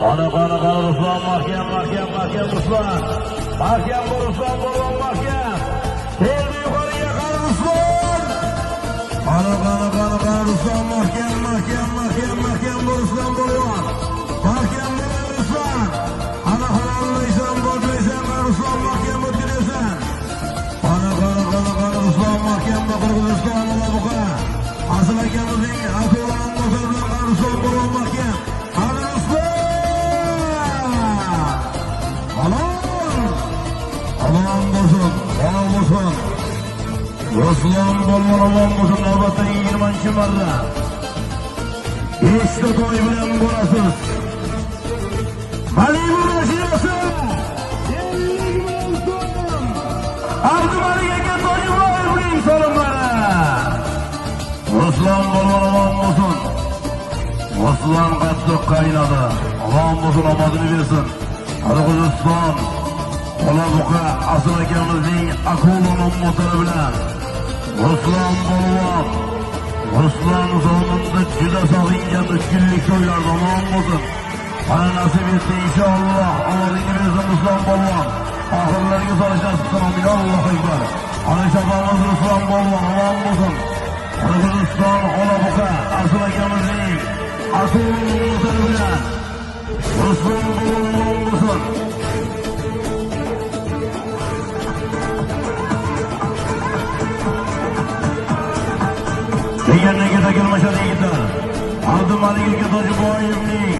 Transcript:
Qani Ruslan, mahkam Ruslan. Mahkam Ruslan, bo'lgan mahkam. Keldi yuqoriga qani Ruslan. Qani Ruslan, mahkam Ruslan bo'lgan. Mahkam Ruslan. Ana halollaysan, bo'lmaysan, Ruslan mahkam o'tkazsan. Qani Ruslan, mahkam Qirg'iziston buqa. Asıl akamizning ato'lan motor bilan Ruslan bo'lgan mahkam. Qani Ruslan. Aman bo'lsin. Ruslan bo'lgan aman bo'lsin. Navbatdagi 20-marra. 5 ta to'y bilan bo'lasiz. Malibu mashinasi 50 ming so'm. Abdumalik aka Tojiboyevning so'limlari. Ruslan bo'lgan aman bo'lsin. Ruslan qattiq qaynadi. Aman bo'lsin, omadini bersin. Qirg'iziston Olabuqa asıl akamizning akulaning motori bilan Ruslan bo'lgan. Ruslan zamonida juda sog'ingan 3 kunlik to'ylarda aman bo'lsin. Ana nasib etdi inshaalloh. Omadingni bersin Ruslan bo'lgan. Oxirlarga solish nasib qilsin. Allohu akbar. Ana shabamiz Ruslan bo'lgan aman bo'lsin. Qirg'iziston Olabuqa asıl akamizning akulaning motori bilan Ruslan bo'lgan bo'lsin. Deganlarga takilmashadi yigitlar. Abdumalik aka Tojiboyevning